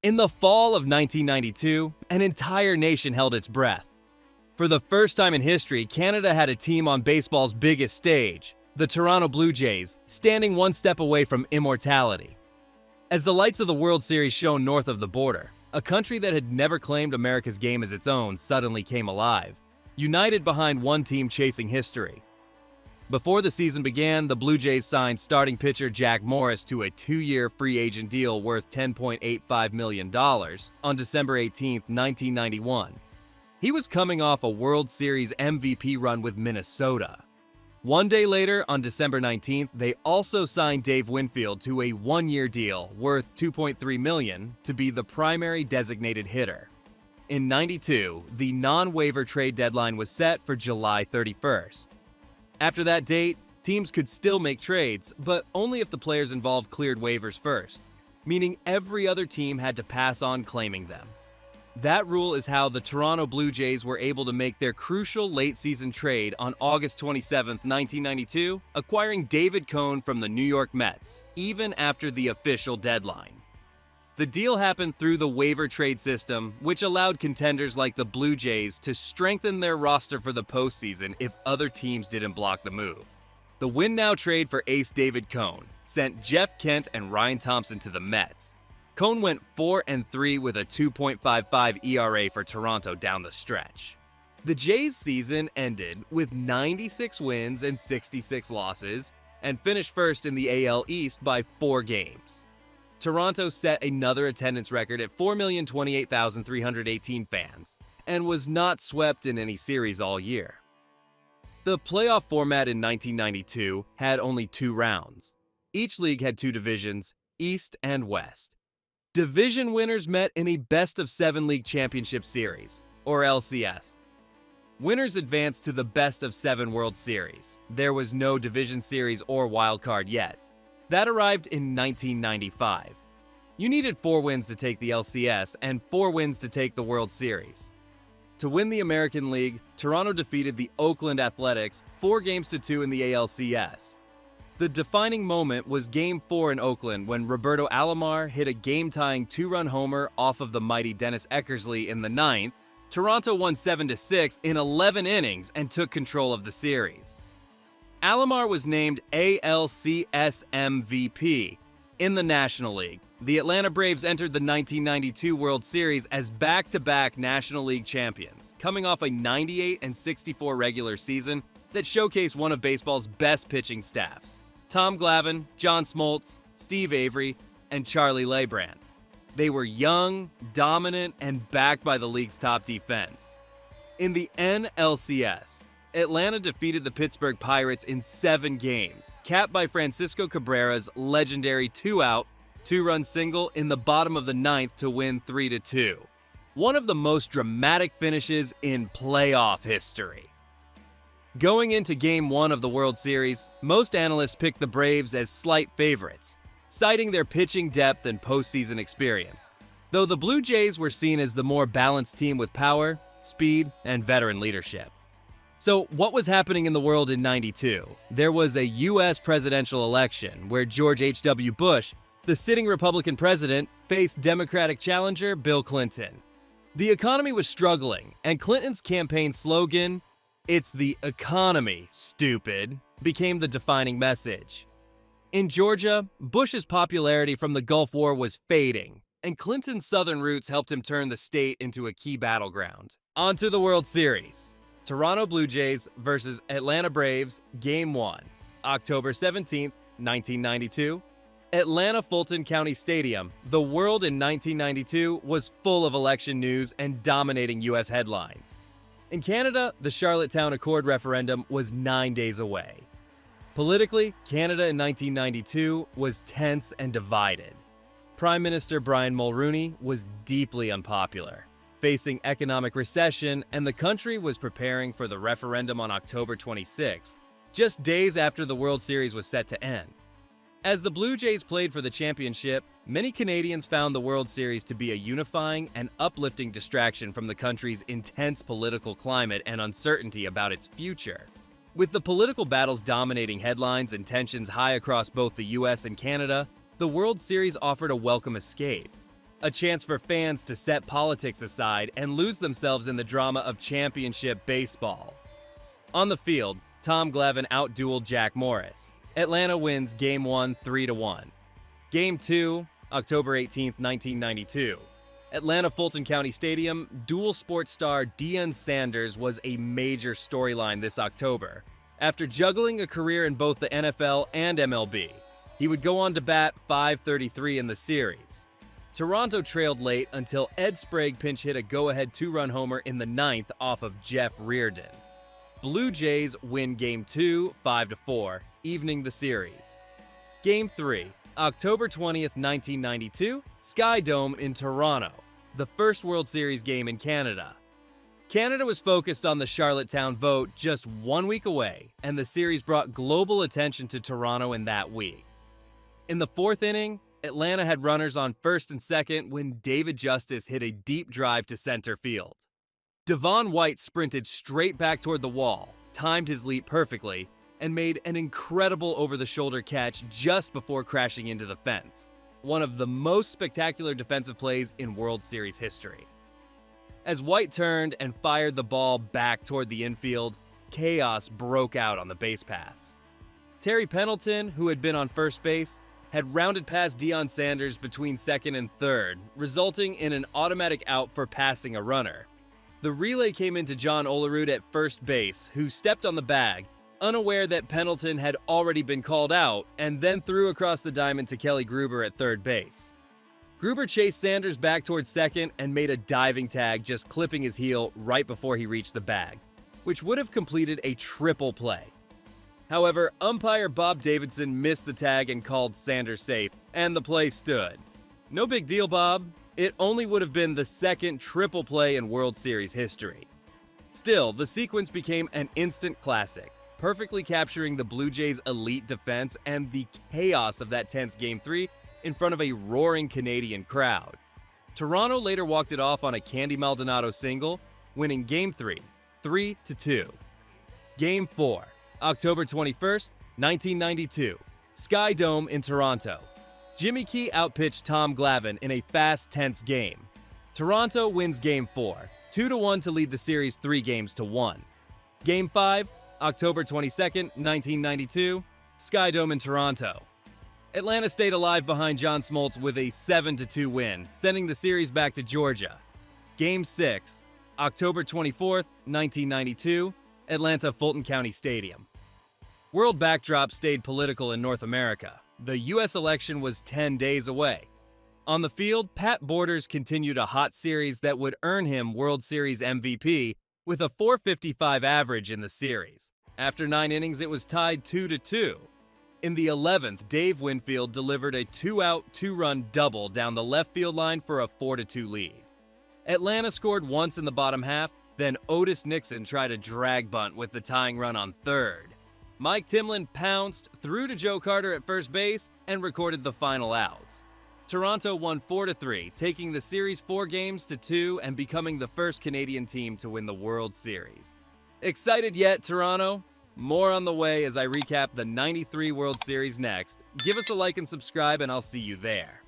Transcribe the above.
In the fall of 1992, an entire nation held its breath. For the first time in history, Canada had a team on baseball's biggest stage, the Toronto Blue Jays, standing one step away from immortality. As the lights of the World Series shone north of the border, a country that had never claimed America's game as its own suddenly came alive, united behind one team chasing history. Before the season began, the Blue Jays signed starting pitcher Jack Morris to a 2-year free agent deal worth $10.85 million on December 18, 1991. He was coming off a World Series MVP run with Minnesota. One day later, on December 19th, they also signed Dave Winfield to a 1-year deal worth $2.3 million to be the primary designated hitter. In '92, the non-waiver trade deadline was set for July 31st. After that date, teams could still make trades, but only if the players involved cleared waivers first, meaning every other team had to pass on claiming them. That rule is how the Toronto Blue Jays were able to make their crucial late-season trade on August 27, 1992, acquiring David Cone from the New York Mets, even after the official deadline. The deal happened through the waiver trade system, which allowed contenders like the Blue Jays to strengthen their roster for the postseason if other teams didn't block the move. The win-now trade for ace David Cone sent Jeff Kent and Ryan Thompson to the Mets. Cone went 4-3 with a 2.55 ERA for Toronto down the stretch. The Jays' season ended with 96 wins and 66 losses and finished first in the AL East by 4 games. Toronto set another attendance record at 4,028,318 fans and was not swept in any series all year. The playoff format in 1992 had only 2 rounds. Each league had 2 divisions, East and West. Division winners met in a best-of-7 league championship series, or LCS. Winners advanced to the best-of-7 World Series. There was no division series or wild card yet. That arrived in 1995. You needed 4 wins to take the LCS and 4 wins to take the World Series. To win the American League, Toronto defeated the Oakland Athletics 4-2 in the ALCS. The defining moment was Game 4 in Oakland when Roberto Alomar hit a game-tying 2-run homer off of the mighty Dennis Eckersley in the 9th. Toronto won 7-6 in 11 innings and took control of the series. Alomar was named ALCS MVP. In the National League, the Atlanta Braves entered the 1992 World Series as back-to-back National League champions, coming off a 98-64 regular season that showcased one of baseball's best pitching staffs: Tom Glavine, John Smoltz, Steve Avery, and Charlie Leibrandt. They were young, dominant, and backed by the league's top defense. In the NLCS, Atlanta defeated the Pittsburgh Pirates in 7 games, capped by Francisco Cabrera's legendary 2-out, 2-run single in the bottom of the 9th to win 3-2. One of the most dramatic finishes in playoff history. Going into Game 1 of the World Series, most analysts picked the Braves as slight favorites, citing their pitching depth and postseason experience, though the Blue Jays were seen as the more balanced team with power, speed, and veteran leadership. So what was happening in the world in '92? There was a U.S. presidential election where George H.W. Bush, the sitting Republican president, faced Democratic challenger Bill Clinton. The economy was struggling, and Clinton's campaign slogan, "It's the economy, stupid," became the defining message. In Georgia, Bush's popularity from the Gulf War was fading, and Clinton's Southern roots helped him turn the state into a key battleground. On to the World Series. Toronto Blue Jays versus Atlanta Braves, Game 1, October 17, 1992. Atlanta Fulton County Stadium. The world in 1992 was full of election news and dominating U.S. headlines. In Canada, the Charlottetown Accord referendum was 9 days away. Politically, Canada in 1992 was tense and divided. Prime Minister Brian Mulroney was deeply unpopular, facing economic recession, and the country was preparing for the referendum on October 26th, just days after the World Series was set to end. As the Blue Jays played for the championship, many Canadians found the World Series to be a unifying and uplifting distraction from the country's intense political climate and uncertainty about its future. With the political battles dominating headlines and tensions high across both the US and Canada, the World Series offered a welcome escape. a chance for fans to set politics aside and lose themselves in the drama of championship baseball. On the field, Tom Glavine outdueled Jack Morris. Atlanta wins Game 1 3-1. Game 2, October 18, 1992. Atlanta Fulton County Stadium, dual sports star Deion Sanders was a major storyline this October. After juggling a career in both the NFL and MLB, he would go on to bat .533 in the series. Toronto trailed late until Ed Sprague pinch hit a go-ahead two-run homer in the ninth off of Jeff Reardon. Blue Jays win Game 2 5-4, evening the series. Game 3, October 20th, 1992, Sky Dome in Toronto, the first World Series game in Canada. Canada was focused on the Charlottetown vote just 1 week away, and the series brought global attention to Toronto in that week. In the fourth inning, Atlanta had runners on first and second when David Justice hit a deep drive to center field. Devon White sprinted straight back toward the wall, timed his leap perfectly, and made an incredible over-the-shoulder catch just before crashing into the fence. One of the most spectacular defensive plays in World Series history. As White turned and fired the ball back toward the infield, chaos broke out on the base paths. Terry Pendleton, who had been on first base, had rounded past Deion Sanders between second and third, resulting in an automatic out for passing a runner. The relay came into John Olerud at first base, who stepped on the bag, unaware that Pendleton had already been called out, and then threw across the diamond to Kelly Gruber at third base. Gruber chased Sanders back towards second and made a diving tag, just clipping his heel right before he reached the bag, which would have completed a triple play. However, umpire Bob Davidson missed the tag and called Sanders safe, and the play stood. No big deal, Bob. It only would have been the second triple play in World Series history. Still, the sequence became an instant classic, perfectly capturing the Blue Jays' elite defense and the chaos of that tense Game 3 in front of a roaring Canadian crowd. Toronto later walked it off on a Candy Maldonado single, winning Game 3, 3-2. Game 4, October 21st, 1992, Sky Dome in Toronto. Jimmy Key outpitched Tom Glavine in a fast, tense game. Toronto wins Game 4, 2-1 to lead the series 3-1. Game 5, October 22nd, 1992, Sky Dome in Toronto. Atlanta stayed alive behind John Smoltz with a 7-2 win, sending the series back to Georgia. Game 6, October 24th, 1992, Atlanta Fulton County Stadium. World backdrop stayed political in North America. The U.S. election was 10 days away. On the field, Pat Borders continued a hot series that would earn him World Series MVP with a .455 average in the series. After 9 innings, it was tied 2-2. In the 11th, Dave Winfield delivered a 2-out, 2-run double down the left field line for a 4-2 lead. Atlanta scored once in the bottom half, then Otis Nixon tried a drag bunt with the tying run on third. Mike Timlin pounced, threw to Joe Carter at first base, and recorded the final out. Toronto won 4-3, taking the series 4-2 and becoming the first Canadian team to win the World Series. Excited yet, Toronto? More on the way as I recap the '93 World Series next. Give us a like and subscribe, and I'll see you there.